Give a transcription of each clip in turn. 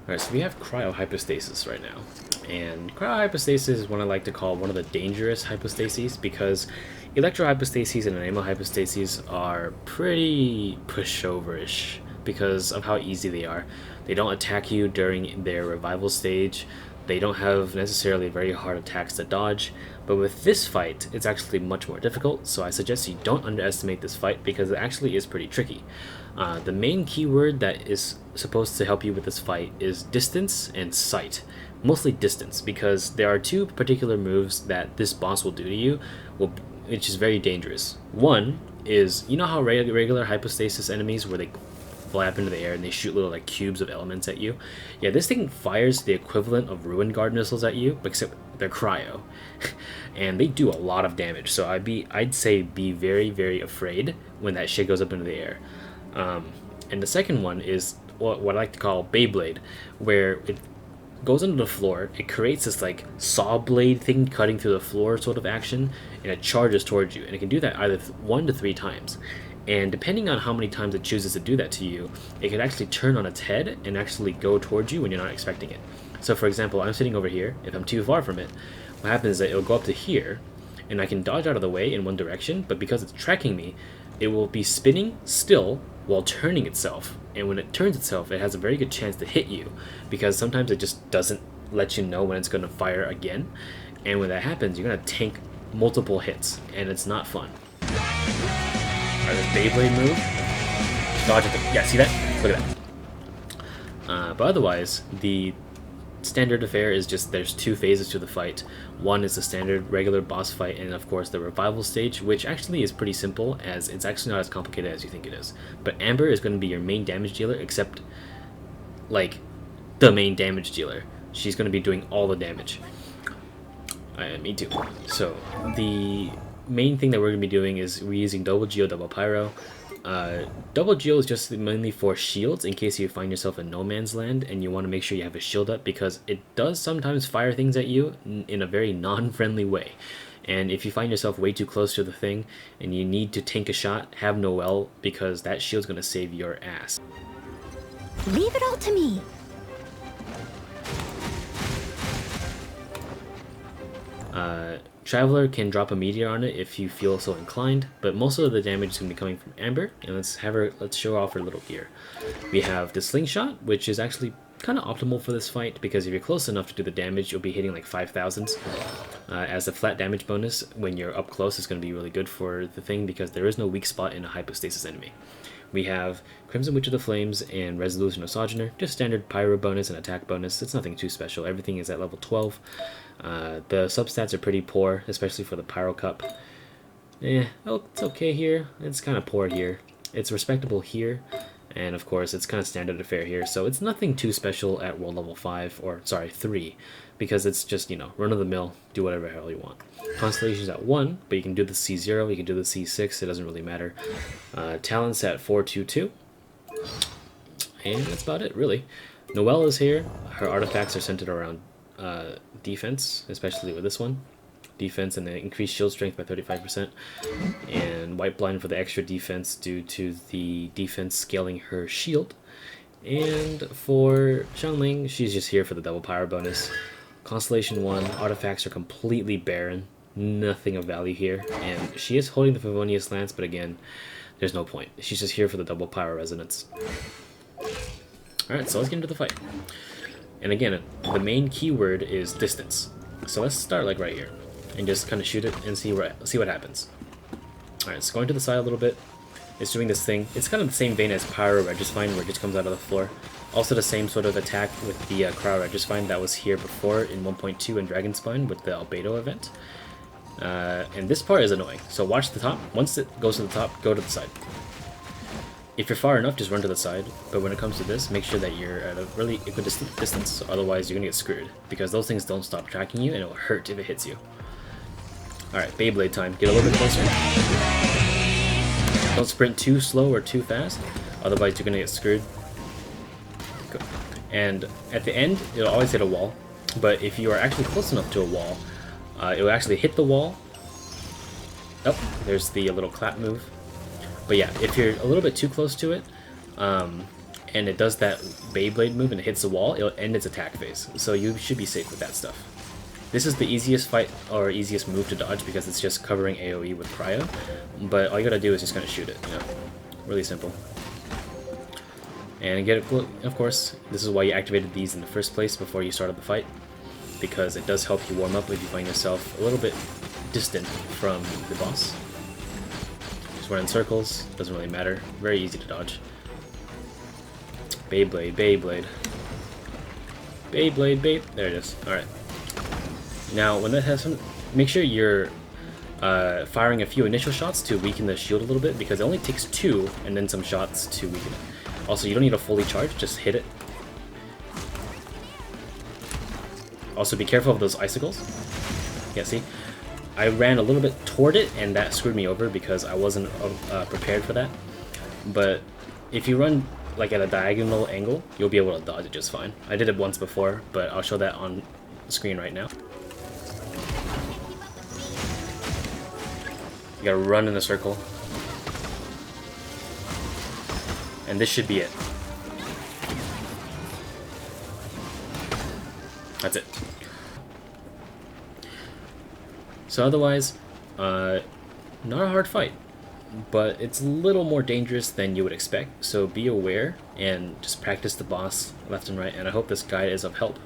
Alright, so we have Cryo Hypostasis right now. And Cryo Hypostasis is what I like to call one of the dangerous hypostases, because Electro Hypostases and Enamel Hypostases are pretty pushover-ish because of how easy they are. They don't attack you during their revival stage. They don't have necessarily very hard attacks to dodge, but with this fight, it's actually much more difficult, so I suggest you don't underestimate this fight because it actually is pretty tricky. The main keyword that is supposed to help you with this fight is distance and sight. Mostly distance, because there are two particular moves that this boss will do to you, which is very dangerous. One is, you know how regular hypostasis enemies where they fly up into the air and they shoot little like cubes of elements at you? Yeah, this thing fires the equivalent of Ruin Guard missiles at you, except they're cryo. And they do a lot of damage, so I'd say be very, very afraid when that shit goes up into the air. And the second one is what I like to call Beyblade, where it goes under the floor, it creates this like saw blade thing cutting through the floor sort of action, and it charges towards you, and it can do that either 1 to 3 times. And depending on how many times it chooses to do that to you, it can actually turn on its head and actually go towards you when you're not expecting it. So for example, I'm sitting over here. If I'm too far from it, what happens is that it'll go up to here, and I can dodge out of the way in one direction, but because it's tracking me, it will be spinning still while turning itself. And when it turns itself, it has a very good chance to hit you, because sometimes it just doesn't let you know when it's going to fire again. And when that happens, you're going to tank multiple hits, and it's not fun. Alright, this Beyblade move. Dodge at the... Yeah, see that? Look at that. But otherwise, the standard affair is just there's 2 phases to the fight. One is the standard regular boss fight, and of course the revival stage, which actually is pretty simple, as it's actually not as complicated as you think it is. But Amber is going to be your main damage dealer, except like the main damage dealer. She's going to be doing all the damage. Me too. So the main thing that we're going to be doing is we're using double Geo, double Pyro. Double Geo is just mainly for shields in case you find yourself in no man's land and you want to make sure you have a shield up, because it does sometimes fire things at you in a very non-friendly way. And if you find yourself way too close to the thing and you need to tank a shot, have Noelle, because that shield's going to save your ass. Leave it all to me. Traveler can drop a meteor on it if you feel so inclined, but most of the damage is going to be coming from Amber, and let's show off her little gear. We have the slingshot, which is actually kind of optimal for this fight, because if you're close enough to do the damage, you'll be hitting like 5,000s. As a flat damage bonus, when you're up close, it's going to be really good for the thing, because there is no weak spot in a hypostasis enemy. We have Crimson Witch of the Flames and Resolution of Sojourner, just standard pyro bonus and attack bonus. It's nothing too special. Everything is at level 12. The substats are pretty poor, especially for the Pyro Cup. Oh, it's okay here. It's kind of poor here. It's respectable here. And of course, it's kind of standard affair here. So it's nothing too special at world level 5, or sorry, 3. Because it's just, you know, run-of-the-mill, do whatever the hell you want. Constellation's at 1, but you can do the C0, you can do the C6, it doesn't really matter. Talent's at 422. And that's about it, really. Noelle is here. Her artifacts are centered around defense, especially with this one. Defense and the increased shield strength by 35%. And White Blind for the extra defense due to the defense scaling her shield. And for Xiangling, she's just here for the double pyro bonus. Constellation 1, artifacts are completely barren. Nothing of value here. And she is holding the Favonius Lance, but again, there's no point. She's just here for the double pyro resonance. Alright, so let's get into the fight. And again, the main keyword is distance. So let's start like right here and just kind of shoot it and see what happens. Alright, so going to the side a little bit. It's doing this thing. It's kind of the same vein as Pyro Registine, where it just comes out of the floor. Also the same sort of attack with the Cryo Registine that was here before in 1.2 and Dragonspine with the Albedo event. And this part is annoying. So watch the top. Once it goes to the top, go to the side. If you're far enough, just run to the side. But when it comes to this, make sure that you're at a really equidistant distance. Otherwise, you're going to get screwed. Because those things don't stop tracking you, and it'll hurt if it hits you. Alright, Beyblade time. Get a little bit closer. Don't sprint too slow or too fast, otherwise you're going to get screwed. Good. And at the end, it'll always hit a wall, but if you are actually close enough to a wall, it will actually hit the wall. Oh, there's the little clap move. But yeah, if you're a little bit too close to it, and it does that Beyblade move and it hits the wall, it'll end its attack phase. So you should be safe with that stuff. This is the easiest fight or easiest move to dodge because it's just covering AoE with Cryo, but all you gotta do is just kind of shoot it, you know, really simple. And get it, of course, this is why you activated these in the first place before you started the fight, because it does help you warm up if you find yourself a little bit distant from the boss. Just run in circles, doesn't really matter, very easy to dodge. Beyblade, Beyblade. Beyblade, there it is, alright. Now, when that has some, make sure you're firing a few initial shots to weaken the shield a little bit, because it only takes 2 and then some shots to weaken it. Also, you don't need to fully charge, just hit it. Also, be careful of those icicles. Yeah, see? I ran a little bit toward it, and that screwed me over because I wasn't prepared for that. But if you run like at a diagonal angle, you'll be able to dodge it just fine. I did it once before, but I'll show that on the screen right now. You gotta run in the circle. And this should be it. That's it. So otherwise, not a hard fight, but it's a little more dangerous than you would expect, so be aware and just practice the boss left and right, and I hope this guide is of help.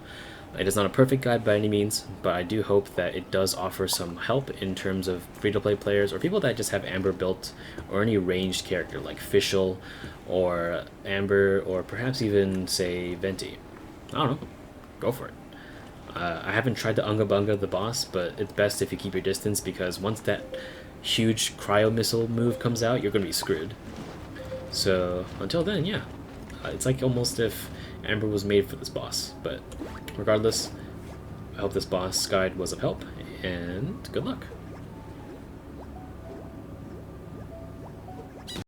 It is not a perfect guide by any means, but I do hope that it does offer some help in terms of free-to-play players or people that just have Amber built, or any ranged character like Fischl or Amber, or perhaps even, say, Venti. I don't know. Go for it. I haven't tried the Unga Bunga the boss, but it's best if you keep your distance, because once that huge cryo missile move comes out, you're going to be screwed. So until then, yeah. It's like almost if Amber was made for this boss, but regardless, I hope this boss guide was of help, and good luck.